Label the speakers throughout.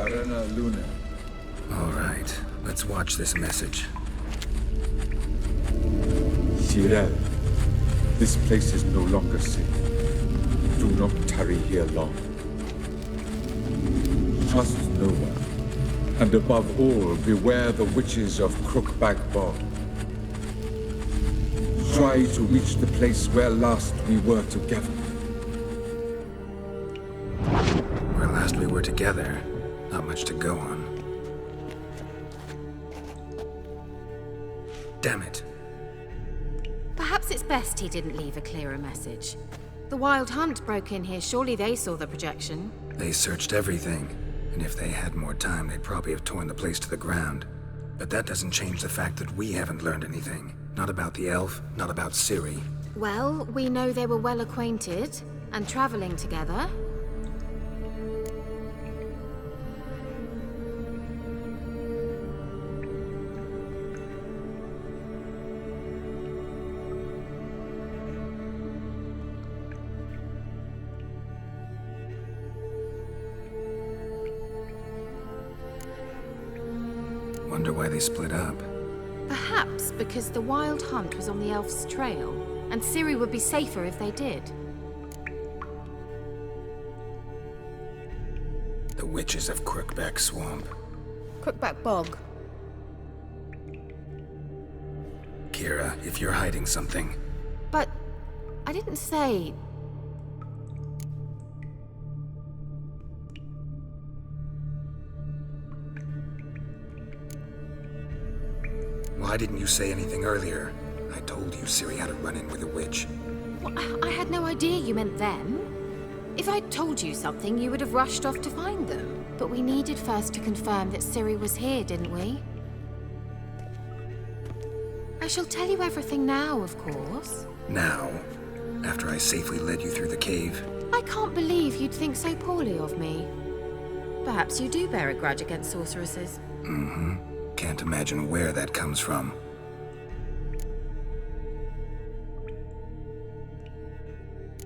Speaker 1: Larena Luna.
Speaker 2: All right, let's watch this message.
Speaker 1: Tyrell, this place is no longer safe. Do not tarry here long. Trust no one. And above all, beware the witches of Crookback Bog. Try to reach the place where last we were together.
Speaker 2: Where last we were together, not much to go on. Damn it.
Speaker 3: Perhaps it's best he didn't leave a clearer message. The Wild Hunt broke in here. Surely they saw the projection.
Speaker 2: They searched everything, and if they had more time, they'd probably have torn the place to the ground. But that doesn't change the fact that we haven't learned anything. Not about the elf, not about Ciri.
Speaker 3: Well, we know they were well acquainted and traveling together.
Speaker 2: Wonder why they split up.
Speaker 3: Perhaps because the Wild Hunt was on the elf's trail, and Ciri would be safer if they did.
Speaker 2: The witches of Crookback Swamp.
Speaker 3: Crookback Bog.
Speaker 2: Kira, if you're hiding something...
Speaker 3: But I didn't say...
Speaker 2: Why didn't you say anything earlier? I told you Ciri had a run-in with a witch.
Speaker 3: Well, I had no idea you meant them. If I'd told you something, you would have rushed off to find them. But we needed first to confirm that Ciri was here, didn't we? I shall tell you everything now, of course.
Speaker 2: Now? After I safely led you through the cave?
Speaker 3: I can't believe you'd think so poorly of me. Perhaps you do bear a grudge against sorceresses.
Speaker 2: Mm-hmm. Can't imagine where that comes from.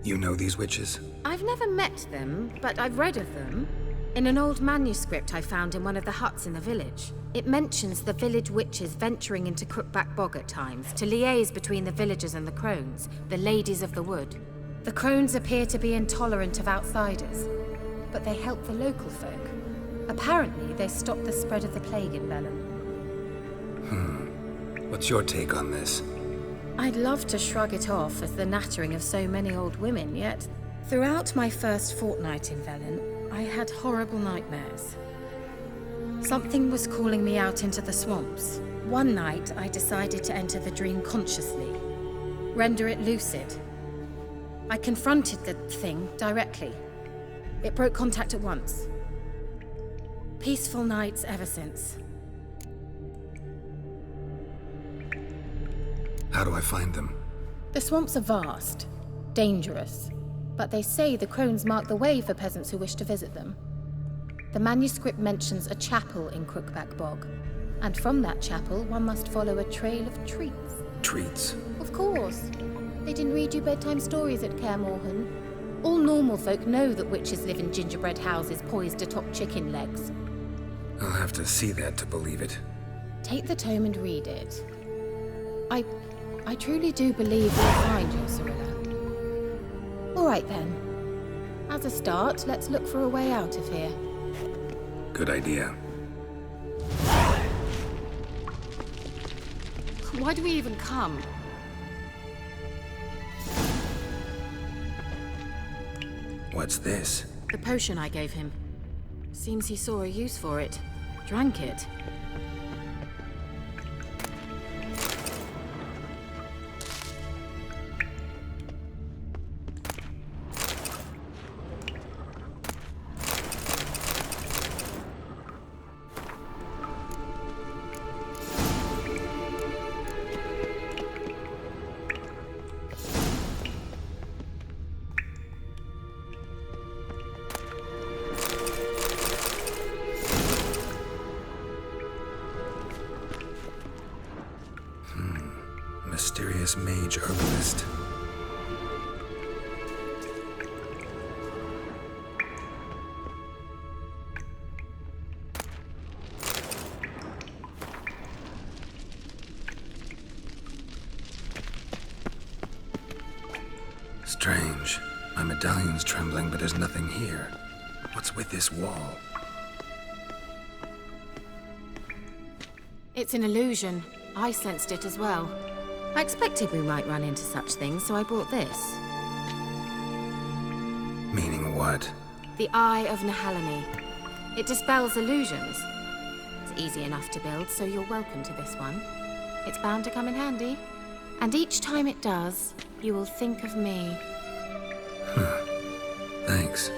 Speaker 2: You know these witches?
Speaker 3: I've never met them, but I've read of them. In an old manuscript I found in one of the huts in the village. It mentions the village witches venturing into Crookback Bog at times to liaise between the villagers and the crones, the ladies of the wood. The crones appear to be intolerant of outsiders, but they help the local folk. Apparently, they stopped the spread of the plague in Velen.
Speaker 2: What's your take on this?
Speaker 3: I'd love to shrug it off as the nattering of so many old women, yet throughout my first fortnight in Velen, I had horrible nightmares. Something was calling me out into the swamps. One night, I decided to enter the dream consciously, render it lucid. I confronted the thing directly. It broke contact at once. Peaceful nights ever since.
Speaker 2: How do I find them?
Speaker 3: The swamps are vast, dangerous, but they say the crones mark the way for peasants who wish to visit them. The manuscript mentions a chapel in Crookback Bog, and from that chapel one must follow a trail of treats.
Speaker 2: Treats?
Speaker 3: Of course. They didn't read you bedtime stories at Kaer Morhen. All normal folk know that witches live in gingerbread houses poised atop chicken legs.
Speaker 2: I'll have to see that to believe it.
Speaker 3: Take the tome and read it. I truly do believe you'll find your Cirilla. All right then. As a start, let's look for a way out of here.
Speaker 2: Good idea.
Speaker 3: Why do we even come?
Speaker 2: What's this?
Speaker 3: The potion I gave him. Seems he saw a use for it. Drank it.
Speaker 2: Strange. My medallion's trembling, but there's nothing here. What's with this wall?
Speaker 3: It's an illusion. I sensed it as well. I expected we might run into such things, so I brought this.
Speaker 2: Meaning what?
Speaker 3: The Eye of Nehaleni. It dispels illusions. It's easy enough to build, so you're welcome to this one. It's bound to come in handy. And each time it does, you will think of me.
Speaker 2: Thanks.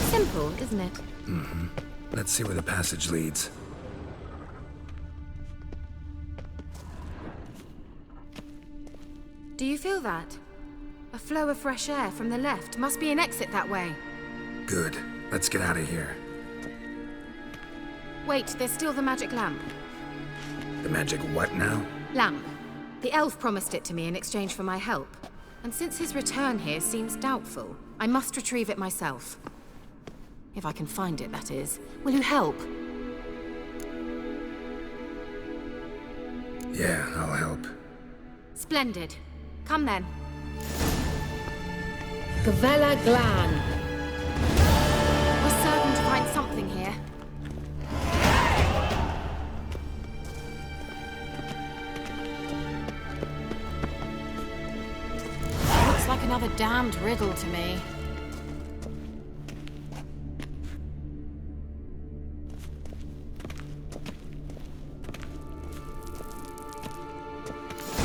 Speaker 3: Simple, isn't it?
Speaker 2: Let's see where the passage leads.
Speaker 3: Do you feel that? A flow of fresh air from the left. Must be an exit that way.
Speaker 2: Good. Let's get out of here.
Speaker 3: Wait, there's still the magic lamp.
Speaker 2: The magic what now?
Speaker 3: Lamp. The elf promised it to me in exchange for my help. And since his return here seems doubtful, I must retrieve it myself. If I can find it, that is. Will you help?
Speaker 2: Yeah, I'll help.
Speaker 3: Splendid. Come then. Gavella Glan. We're certain to find something here. Looks like another damned riddle to me.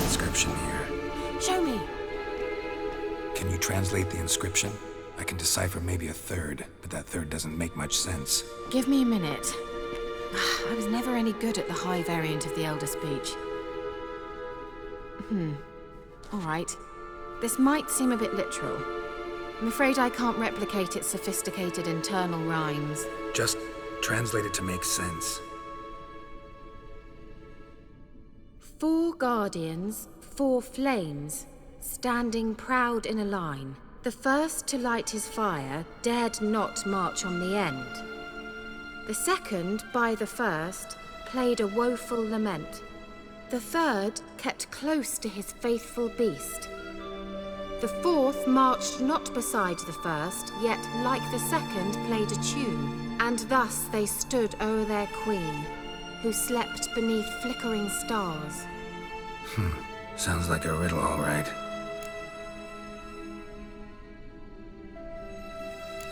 Speaker 2: Inscription here.
Speaker 3: Show me.
Speaker 2: Can you translate the inscription? I can decipher maybe a third, but that third doesn't make much sense.
Speaker 3: Give me a minute. I was never any good at the high variant of the Elder Speech. All right. This might seem a bit literal. I'm afraid I can't replicate its sophisticated internal rhymes.
Speaker 2: Just translate it to make sense.
Speaker 3: 4 guardians, 4 flames, standing proud in a line. The first to light his fire dared not march on the end. The second, by the first, played a woeful lament. The third kept close to his faithful beast. The fourth marched not beside the first, yet like the second played a tune. And thus they stood o'er their queen, who slept beneath flickering stars.
Speaker 2: Sounds like a riddle, all right.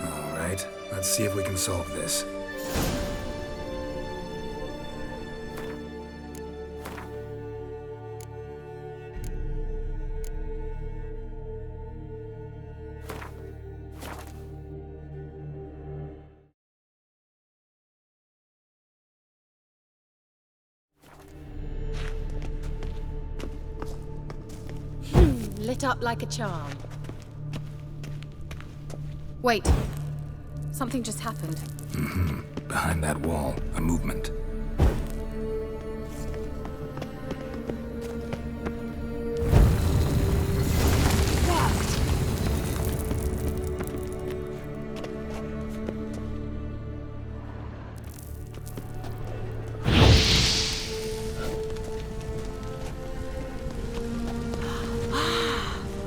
Speaker 2: All right, let's see if we can solve this.
Speaker 3: Lit up like a charm. Wait. Something just happened.
Speaker 2: Behind that wall, a movement.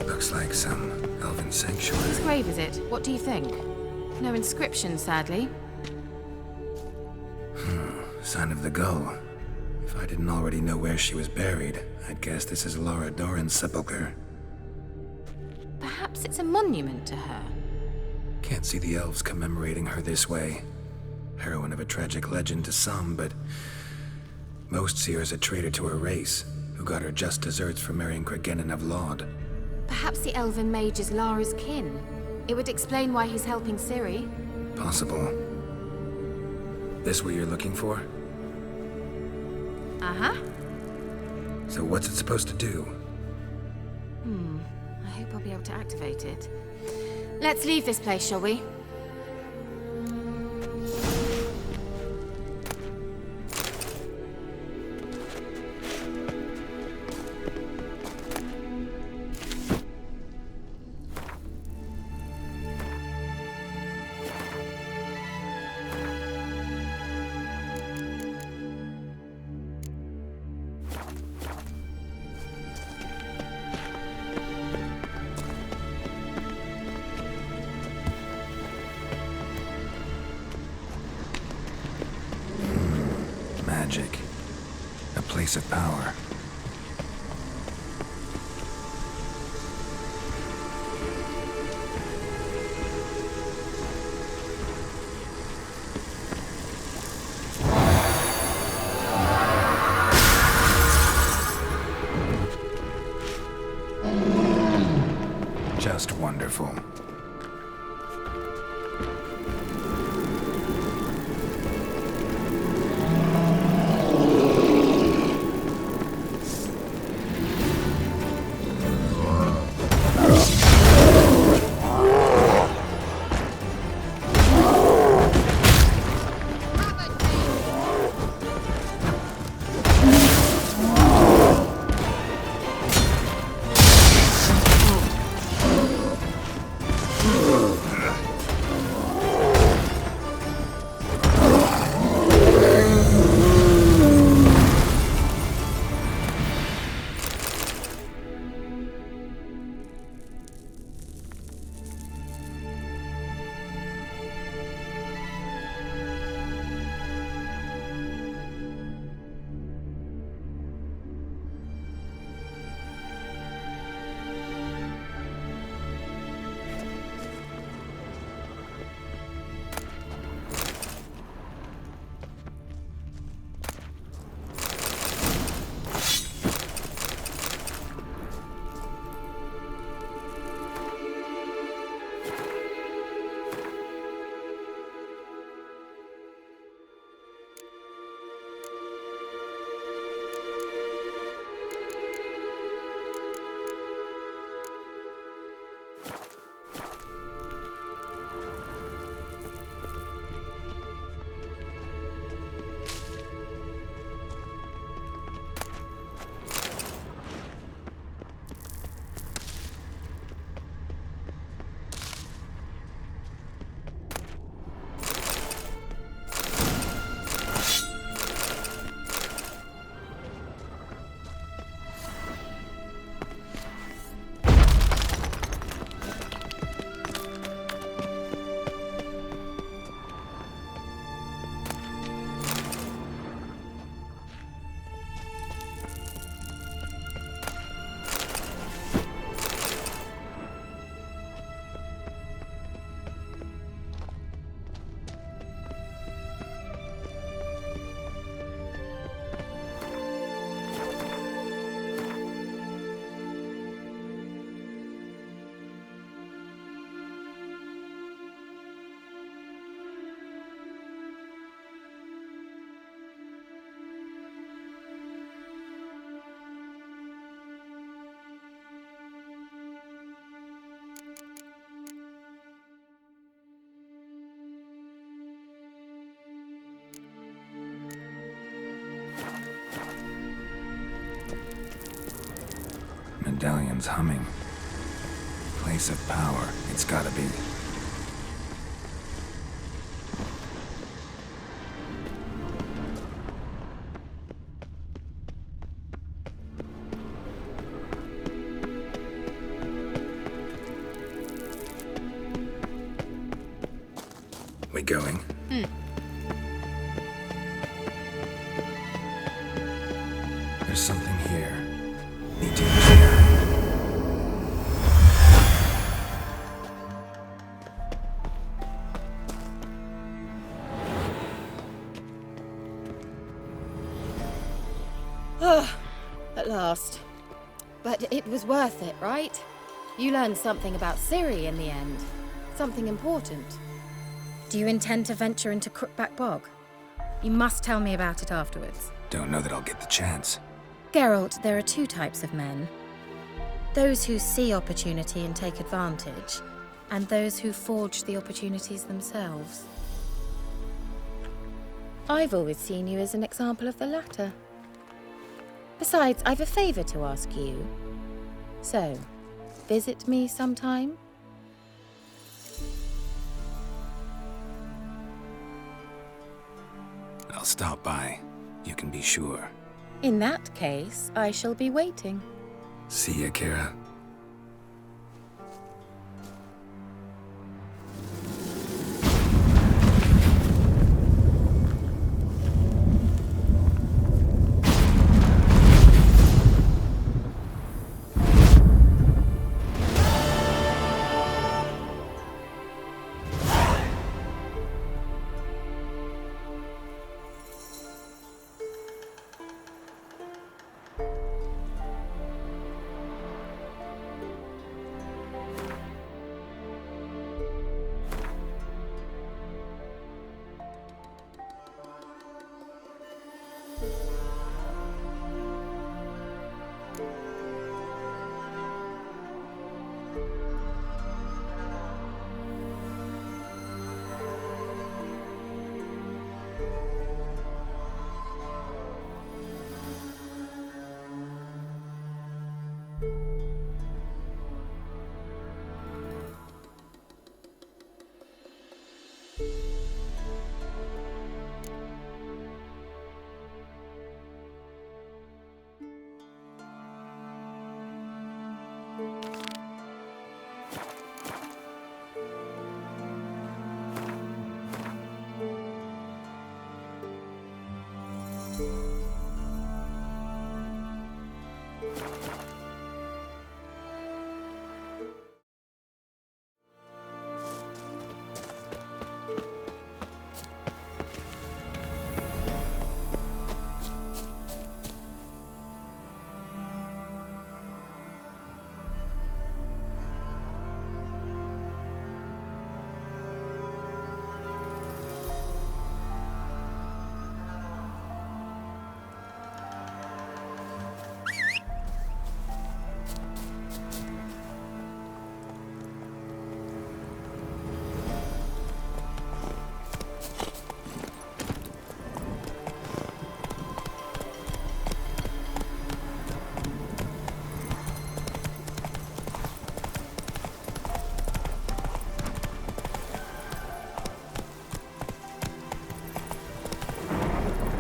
Speaker 2: Looks like some elven sanctuary.
Speaker 3: Whose grave is it? What do you think? No inscription, sadly.
Speaker 2: Sign of the gull. If I didn't already know where she was buried, I'd guess this is Laura Doran's sepulcher.
Speaker 3: Perhaps it's a monument to her.
Speaker 2: Can't see the elves commemorating her this way. Heroine of a tragic legend to some, but most see her as a traitor to her race, who got her just deserts for marrying Cregennan of Laud.
Speaker 3: Perhaps the elven mage is Lara's kin. It would explain why he's helping Ciri.
Speaker 2: Possible. This what you're looking for?
Speaker 3: Uh-huh.
Speaker 2: So what's it supposed to do?
Speaker 3: I hope I'll be able to activate it. Let's leave this place, shall we?
Speaker 2: tragic. A place of power. Just wonderful. Medallion's humming. Place of power, it's gotta be. We going? There's something here. Need to use the eye.
Speaker 3: At last. But it was worth it, right? You learned something about Ciri in the end. Something important. Do you intend to venture into Crookback Bog? You must tell me about it afterwards.
Speaker 2: Don't know that I'll get the chance.
Speaker 3: Geralt, there are two types of men. Those who see opportunity and take advantage, and those who forge the opportunities themselves. I've always seen you as an example of the latter. Besides, I've a favor to ask you. So, visit me sometime?
Speaker 2: I'll stop by. You can be sure.
Speaker 3: In that case, I shall be waiting.
Speaker 2: See ya, Kira.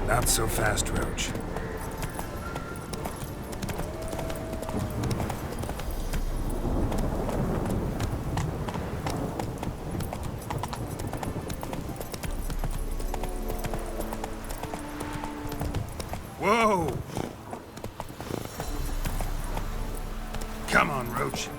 Speaker 2: Not so fast, Roach. Whoa! Come on, Roach.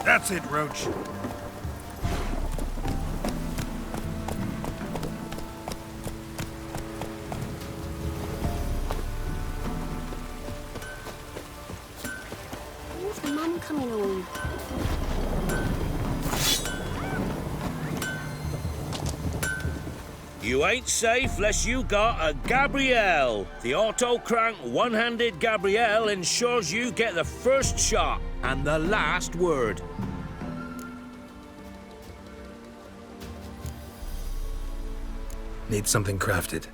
Speaker 2: That's it, Roach.
Speaker 4: When's Mum coming home?
Speaker 5: You ain't safe less you got a Gabrielle. The auto-crank one-handed Gabrielle ensures you get the first shot and the last word.
Speaker 2: Need something crafted.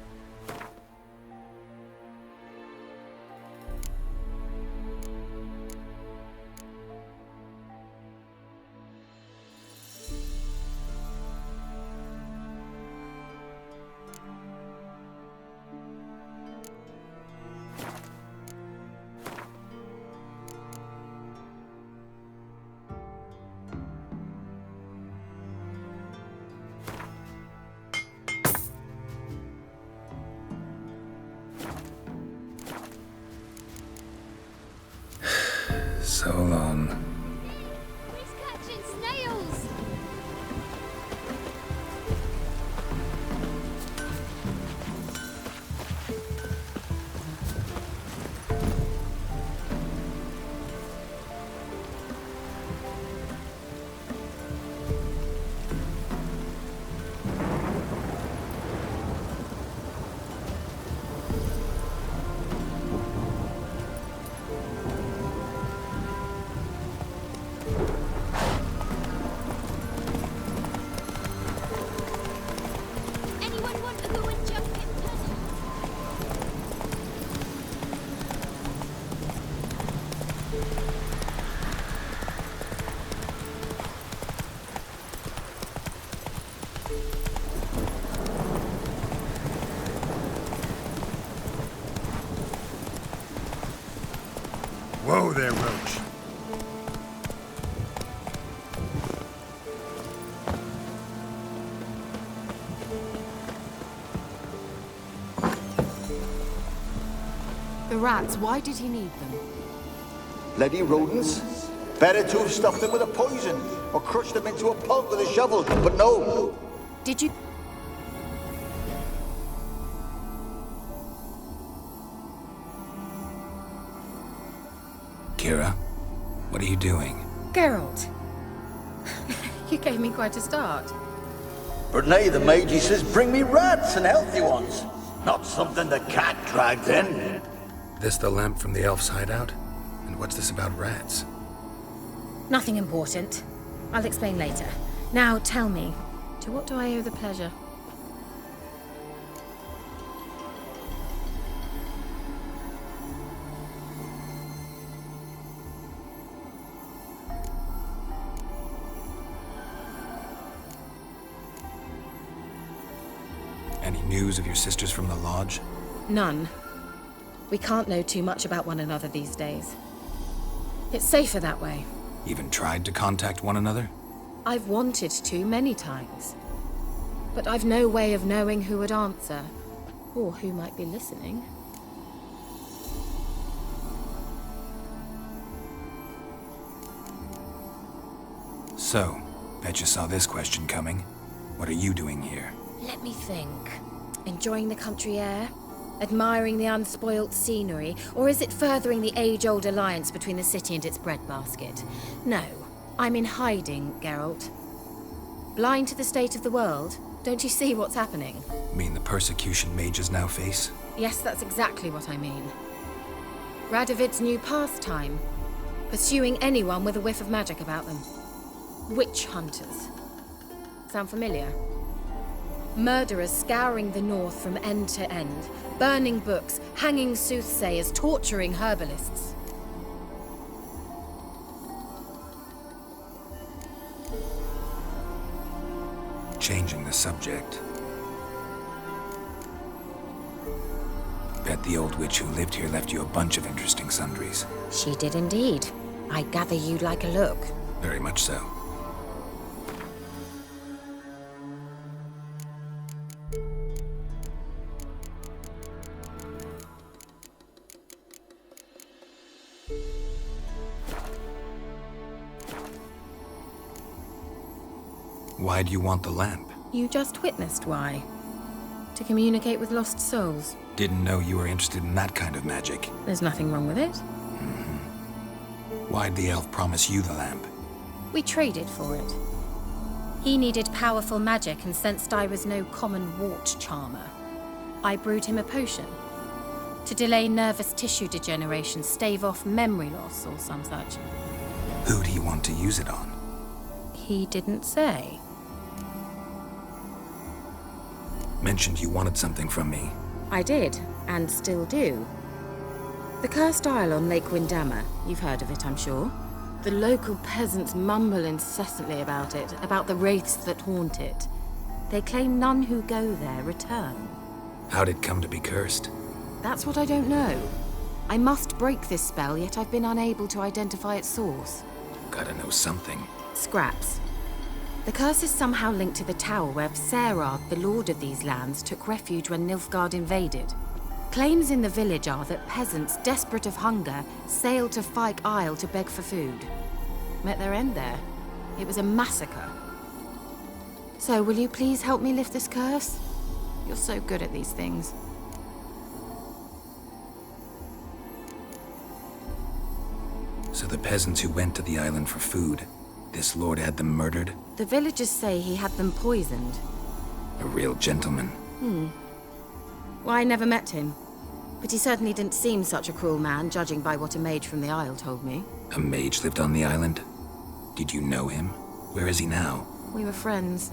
Speaker 2: So long.
Speaker 4: He's catching snails! Anyone want to go and jump in tunnels?
Speaker 2: Whoa there, Roach.
Speaker 6: The rats, why did he need them?
Speaker 7: Bloody rodents. Better to have stuffed them with a poison or crushed them into a pulp with a shovel, but no.
Speaker 6: Did you...
Speaker 2: Kira, what are you doing?
Speaker 3: Geralt, you gave me quite a start.
Speaker 7: But nay, the mage says, bring me rats and healthy ones. Not something the cat dragged in.
Speaker 2: This the lamp from the elf's hideout? And what's this about rats?
Speaker 3: Nothing important. I'll explain later. Now, tell me, to what do I owe the pleasure?
Speaker 2: Any news of your sisters from the lodge?
Speaker 3: None. We can't know too much about one another these days. It's safer that way.
Speaker 2: Even tried to contact one another?
Speaker 3: I've wanted to many times. But I've no way of knowing who would answer, or who might be listening.
Speaker 2: So, bet you saw this question coming. What are you doing here?
Speaker 3: Let me think. Enjoying the country air? Admiring the unspoilt scenery? Or is it furthering the age-old alliance between the city and its breadbasket? No. I'm in hiding, Geralt. Blind to the state of the world? Don't you see what's happening?
Speaker 2: Mean the persecution mages now face?
Speaker 3: Yes, that's exactly what I mean. Radovid's new pastime. Pursuing anyone with a whiff of magic about them. Witch hunters. Sound familiar? Murderers scouring the north from end to end, burning books, hanging soothsayers, torturing herbalists.
Speaker 2: Changing the subject. Bet the old witch who lived here left you a bunch of interesting sundries.
Speaker 3: She did indeed. I gather you'd like a look.
Speaker 2: Very much so. Why do you want the lamp?
Speaker 3: You just witnessed why. To communicate with lost souls.
Speaker 2: Didn't know you were interested in that kind of magic.
Speaker 3: There's nothing wrong with it.
Speaker 2: Why'd the elf promise you the lamp?
Speaker 3: We traded for it. He needed powerful magic and sensed I was no common wart charmer. I brewed him a potion. To delay nervous tissue degeneration, stave off memory loss or some such.
Speaker 2: Who do you want to use it on?
Speaker 3: He didn't say.
Speaker 2: Mentioned you wanted something from me.
Speaker 3: I did, and still do. The Cursed Isle on Lake Windammer. You've heard of it, I'm sure. The local peasants mumble incessantly about it, about the wraiths that haunt it. They claim none who go there return.
Speaker 2: How'd it come to be cursed?
Speaker 3: That's what I don't know. I must break this spell, yet I've been unable to identify its source.
Speaker 2: Gotta know something.
Speaker 3: Scraps. The curse is somehow linked to the tower where Serard, the lord of these lands, took refuge when Nilfgaard invaded. Claims in the village are that peasants, desperate of hunger, sailed to Fyke Isle to beg for food. Met their end there. It was a massacre. So, will you please help me lift this curse? You're so good at these things.
Speaker 2: So the peasants who went to the island for food, this lord had them murdered?
Speaker 3: The villagers say he had them poisoned.
Speaker 2: A real gentleman.
Speaker 3: Well, I never met him. But he certainly didn't seem such a cruel man, judging by what a mage from the Isle told me.
Speaker 2: A mage lived on the island? Did you know him? Where is he now?
Speaker 3: We were friends.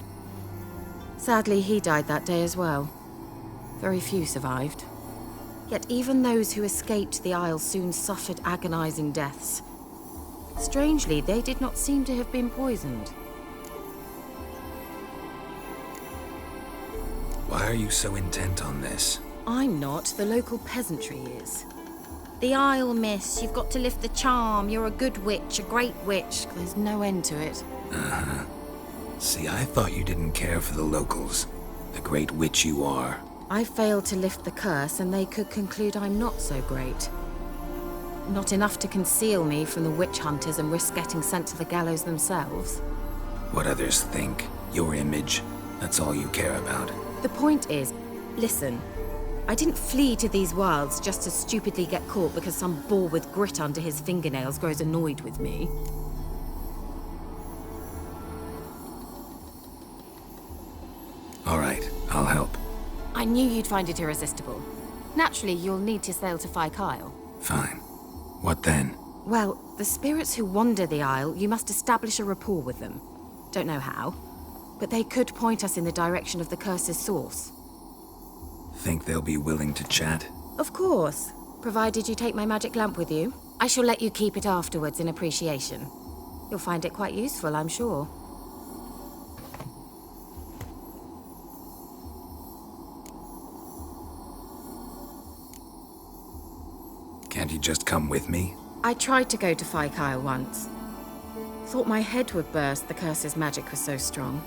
Speaker 3: Sadly, he died that day as well. Very few survived. Yet even those who escaped the Isle soon suffered agonizing deaths. Strangely, they did not seem to have been poisoned.
Speaker 2: Why are you so intent on this?
Speaker 3: I'm not, the local peasantry is. The Isle, miss, you've got to lift the charm. You're a good witch, a great witch. There's no end to it.
Speaker 2: See, I thought you didn't care for the locals. The great witch you are.
Speaker 3: I failed to lift the curse, and they could conclude I'm not so great. Not enough to conceal me from the witch hunters and risk getting sent to the gallows themselves.
Speaker 2: What others think, your image, that's all you care about.
Speaker 3: The point is, listen, I didn't flee to these wilds just to stupidly get caught because some boar with grit under his fingernails grows annoyed with me.
Speaker 2: All right, I'll help.
Speaker 3: I knew you'd find it irresistible. Naturally, you'll need to sail to Fyke Isle.
Speaker 2: Fine. What then?
Speaker 3: Well, the spirits who wander the Isle, you must establish a rapport with them. Don't know how, but they could point us in the direction of the curse's source.
Speaker 2: Think they'll be willing to chat?
Speaker 3: Of course, provided you take my magic lamp with you. I shall let you keep it afterwards in appreciation. You'll find it quite useful, I'm sure.
Speaker 2: Can't you just come with me?
Speaker 3: I tried to go to Phi Kyle once. Thought my head would burst, the curse's magic was so strong.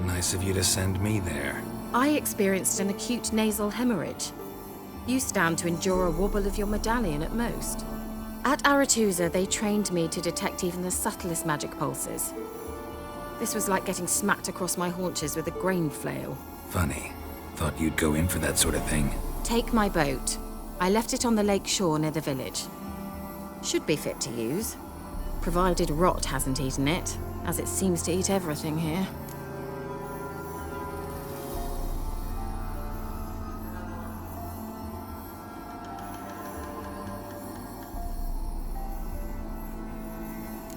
Speaker 2: Nice of you to send me there.
Speaker 3: I experienced an acute nasal hemorrhage. You stand to endure a wobble of your medallion at most. At Aretusa, they trained me to detect even the subtlest magic pulses. This was like getting smacked across my haunches with a grain flail.
Speaker 2: Funny. Thought you'd go in for that sort of thing.
Speaker 3: Take my boat. I left it on the lake shore near the village. Should be fit to use, provided rot hasn't eaten it, as it seems to eat everything here.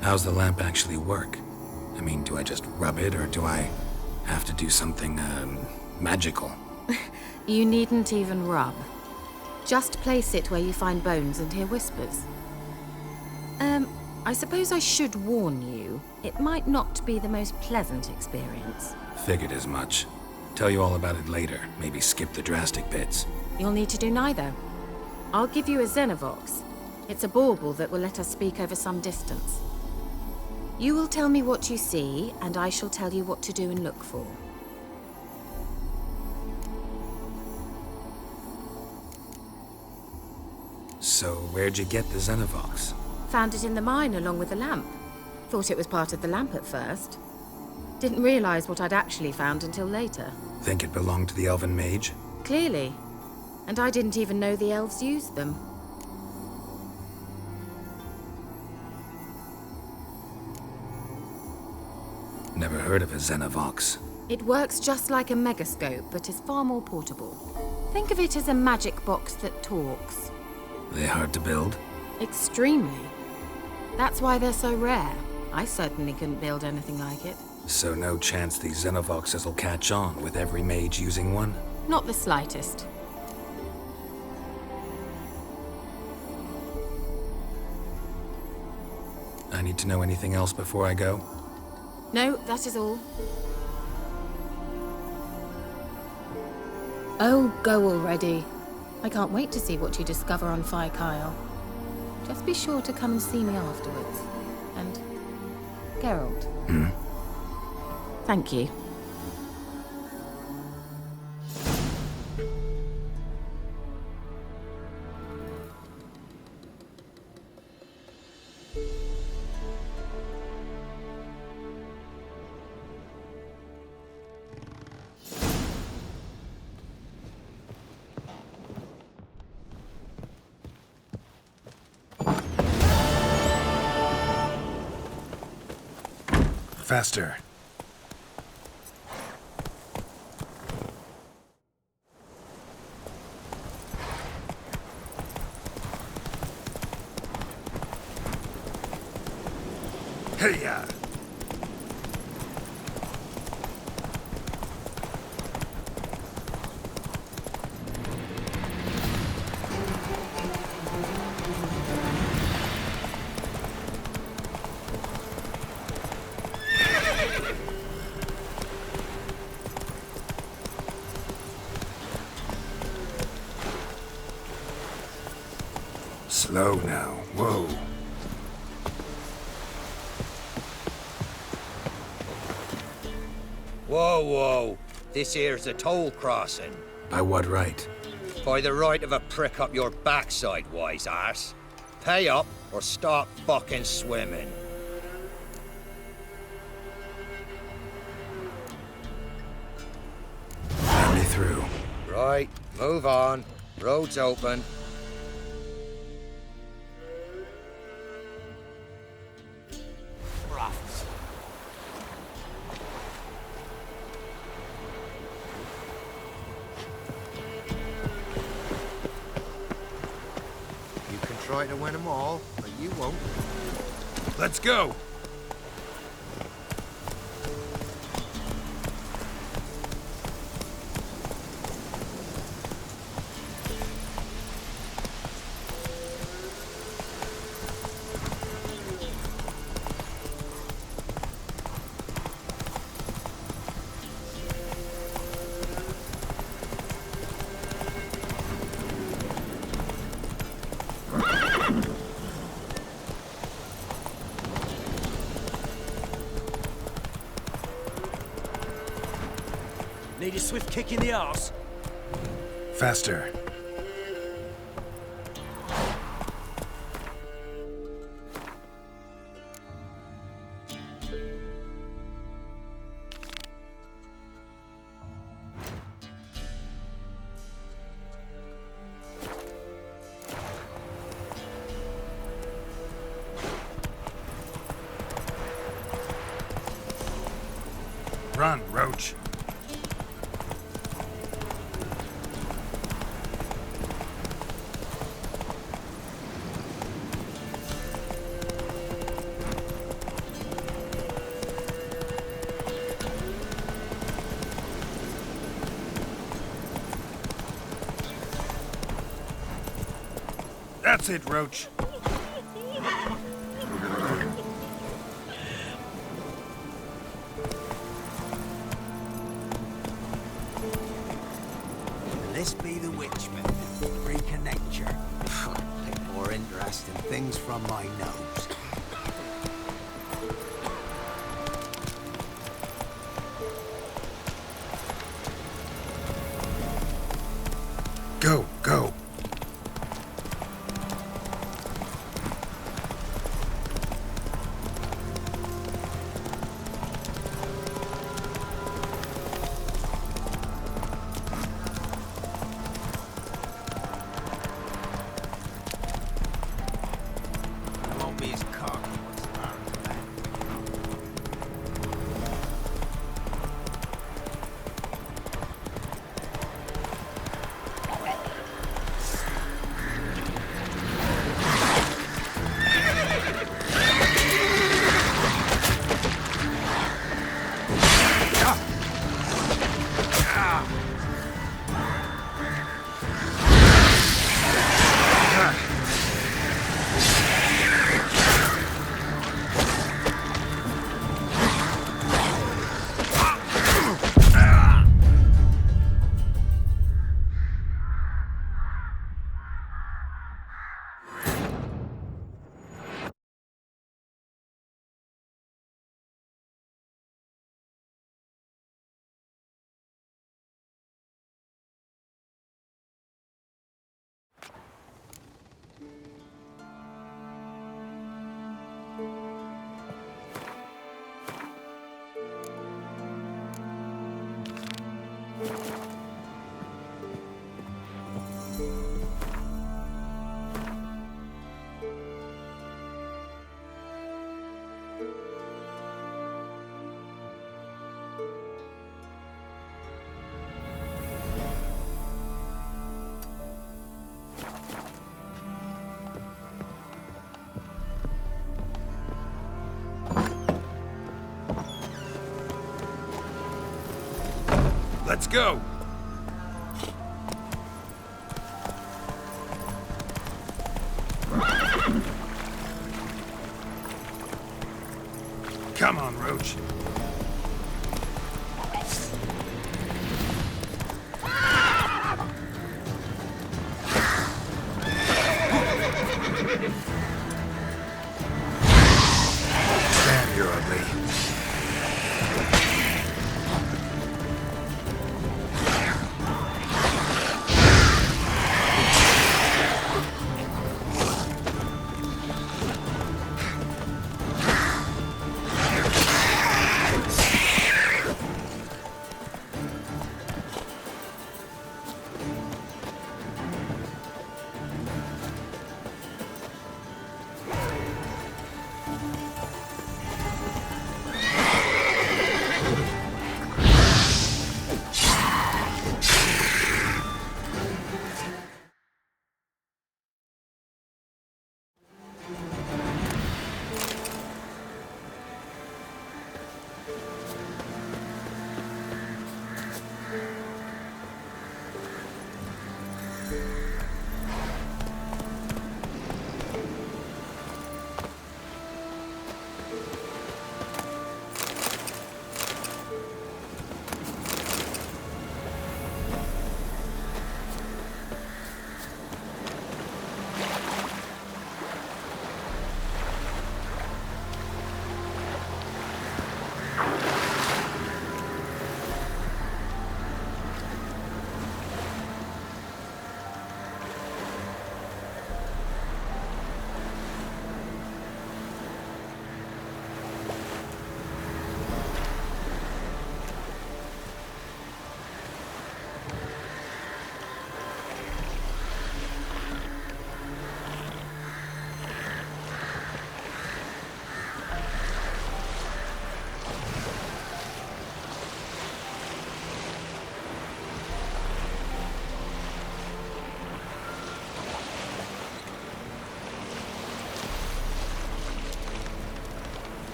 Speaker 2: How's the lamp actually work? I mean, do I just rub it, or do I have to do something, magical?
Speaker 3: You needn't even rub. Just place it where you find bones and hear whispers. I suppose I should warn you, it might not be the most pleasant experience.
Speaker 2: Figured as much. Tell you all about it later. Maybe skip the drastic bits.
Speaker 3: You'll need to do neither. I'll give you a Xenovox. It's a bauble that will let us speak over some distance. You will tell me what you see, and I shall tell you what to do and look for.
Speaker 2: So, where'd you get the Xenovox?
Speaker 3: Found it in the mine along with the lamp. Thought it was part of the lamp at first. Didn't realize what I'd actually found until later.
Speaker 2: Think it belonged to the Elven Mage?
Speaker 3: Clearly. And I didn't even know the elves used them.
Speaker 2: Never heard of a Xenovox.
Speaker 3: It works just like a megascope, but is far more portable. Think of it as a magic box that talks.
Speaker 2: They hard to build?
Speaker 3: Extremely. That's why they're so rare. I certainly couldn't build anything like it.
Speaker 2: So no chance these Xenovoxes will catch on with every mage using one?
Speaker 3: Not the slightest.
Speaker 2: I need to know anything else before I go?
Speaker 3: No, that is all. Oh, go already. I can't wait to see what you discover on Phi Kyle. Just be sure to come and see me afterwards. And Geralt. Thank you.
Speaker 2: Faster. Hey-ya! Slow now. Whoa.
Speaker 8: Whoa, whoa. This here's a toll crossing.
Speaker 2: By what right?
Speaker 8: By the right of a prick up your backside, wise arse. Pay up or stop fucking swimming.
Speaker 2: Let me through.
Speaker 8: Right, move on. Road's open. try to win them all, but you won't.
Speaker 2: Let's go!
Speaker 5: Need a swift kick in the arse?
Speaker 2: Faster. Run, Roach. That's it, Roach.
Speaker 9: This be the Witchman. Reconnect you. Take more interesting things from my nose.
Speaker 2: Go, go.
Speaker 9: I won't be as cocky as far as that.
Speaker 2: Let's go! Come on, Roach. Damn, you're ugly.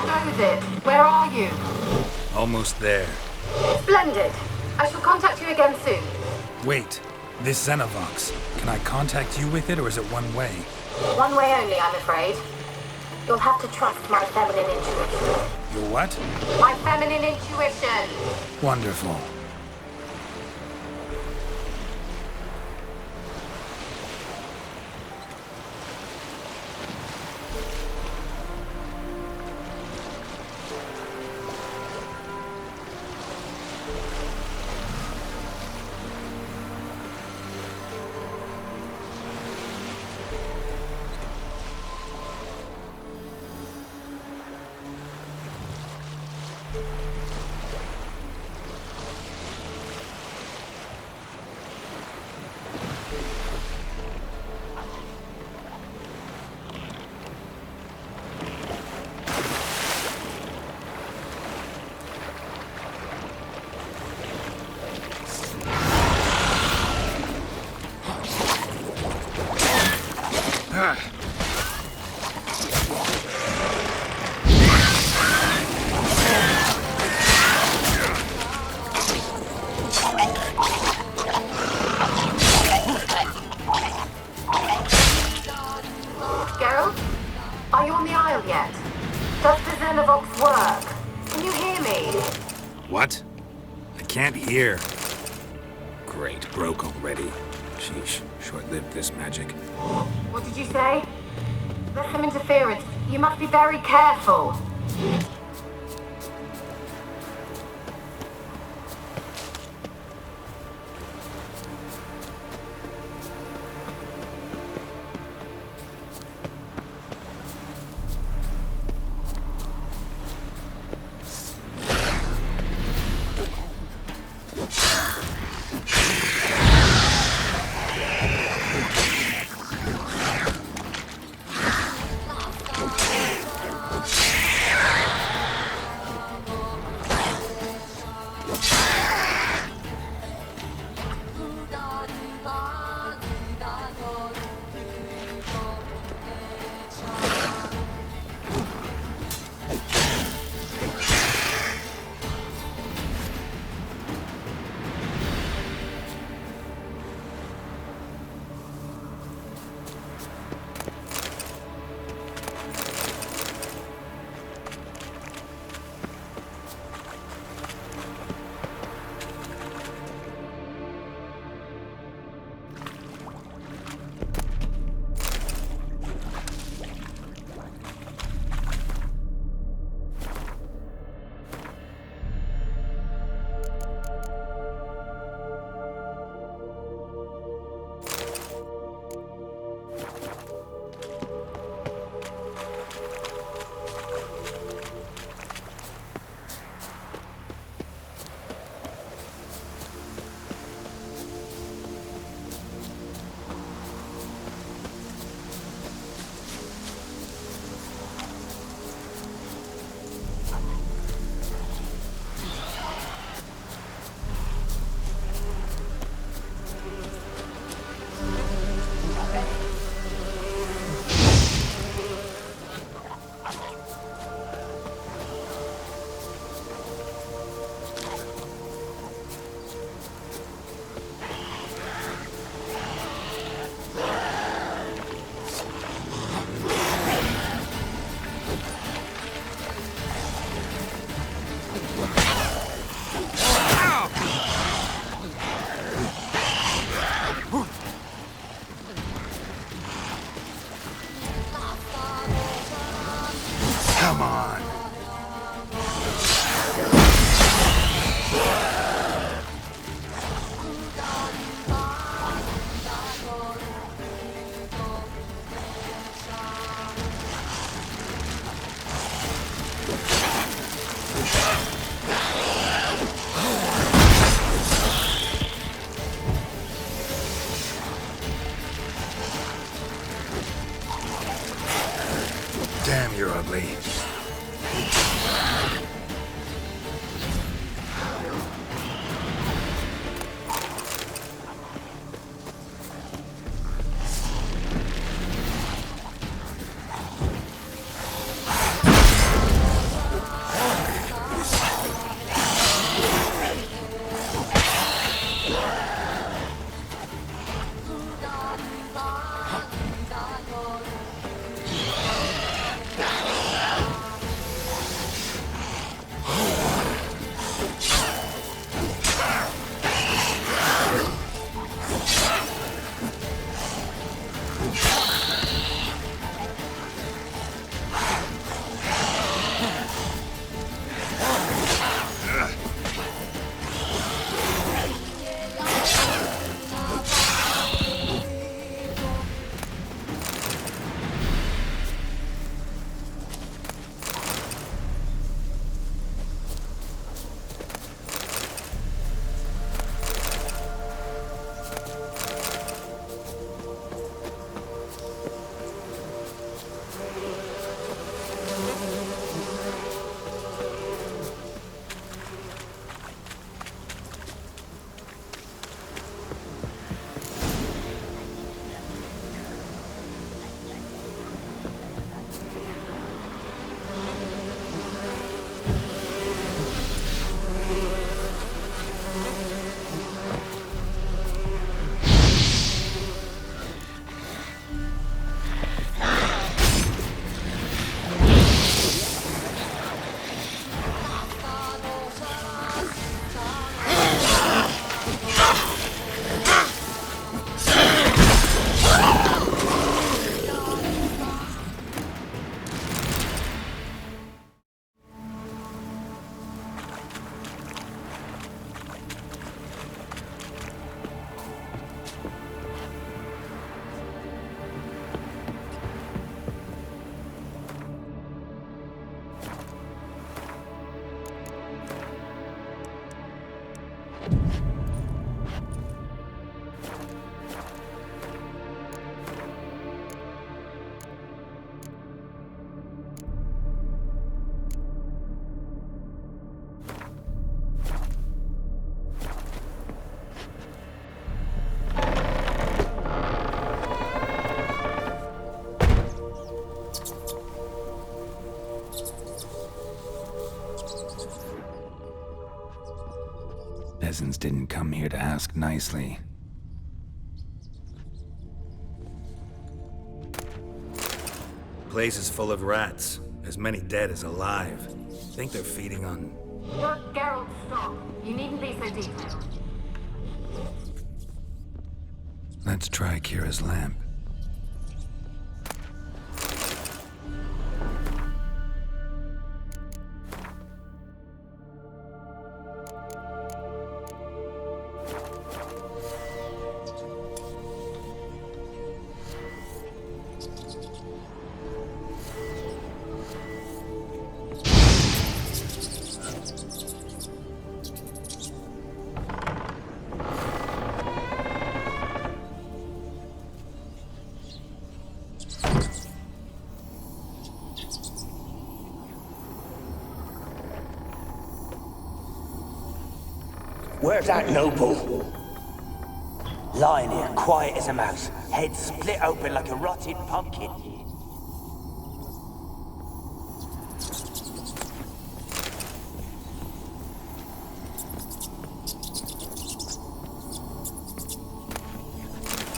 Speaker 6: close it. Where are you?
Speaker 2: Almost there.
Speaker 6: Splendid. I shall contact you again soon.
Speaker 2: Wait, this Xenovox. Can I contact you with it, or is it one way?
Speaker 6: One way only, I'm afraid. You'll have to trust my feminine intuition.
Speaker 2: Your what?
Speaker 6: My feminine intuition!
Speaker 2: Wonderful.
Speaker 6: Geralt? Are you on the Isle yet? Does the Xenovox work? Can you hear me?
Speaker 2: What? I can't hear. Great, broke already. Sheesh, short-lived this magic.
Speaker 6: What did you say? There's some interference. You must be very careful.
Speaker 2: Come on. Damn, you're ugly. peasants didn't come here to ask nicely. Place is full of rats. As many dead as alive. Think they're feeding on...
Speaker 6: Look, Geralt, stop. You needn't be so detailed.
Speaker 2: Let's try Kira's lamp.
Speaker 10: Where's that noble? Lying here, quiet as a mouse, head split open like a rotted pumpkin.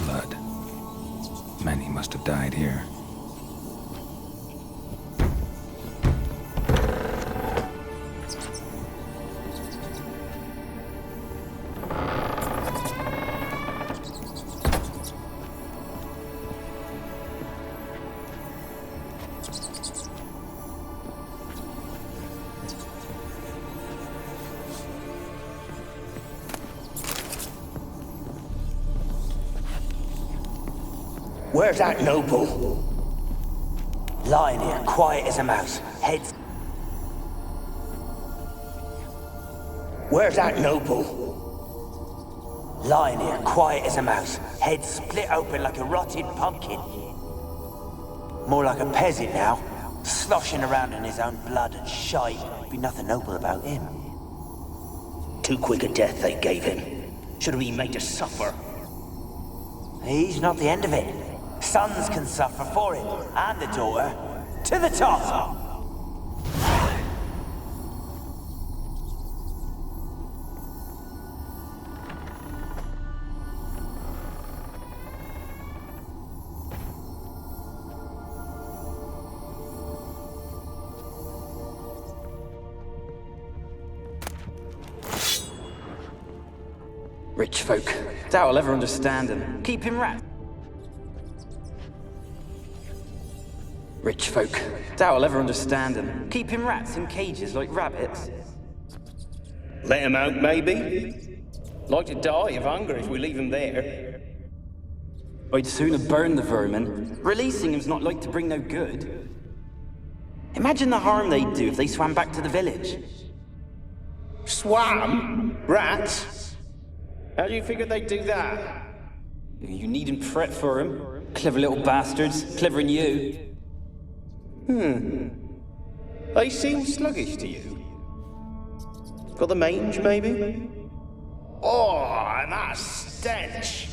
Speaker 2: Blood. Many must have died here.
Speaker 10: Where's that noble? Lying here, quiet as a mouse, head... Where's that noble? Lying here, quiet as a mouse, head split open like a rotted pumpkin. More like a peasant now, sloshing around in his own blood and shite. Be nothing noble about him. Too quick a death they gave him. Should have been made to suffer. He's not the end of it. Sons can suffer for it, and the daughter. To the top!
Speaker 11: Rich folk. Doubt I'll ever understand them. Keep him wrapped. Rich folk. Doubt I'll ever understand them. Keep him rats in cages like rabbits.
Speaker 12: Let him out, maybe? Like to die of hunger if we leave him there.
Speaker 11: I'd sooner burn the vermin. Releasing him's not like to bring no good. Imagine the harm they'd do if they swam back to the village.
Speaker 12: Swam? Rats? How do you figure they'd do that?
Speaker 11: You needn't fret for him. Clever little bastards. Clever than you.
Speaker 12: They seem sluggish to you. Got the mange, maybe? Oh, and that stench!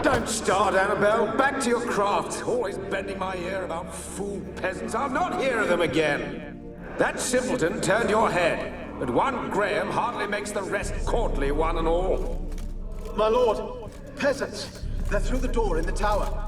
Speaker 13: Don't start, Annabelle. Back to your craft. Always bending my ear about fool peasants. I'll not hear of them again. That simpleton turned your head, but one Graham hardly makes the rest courtly, one and all.
Speaker 7: My lord, peasants. They're through the door in the tower.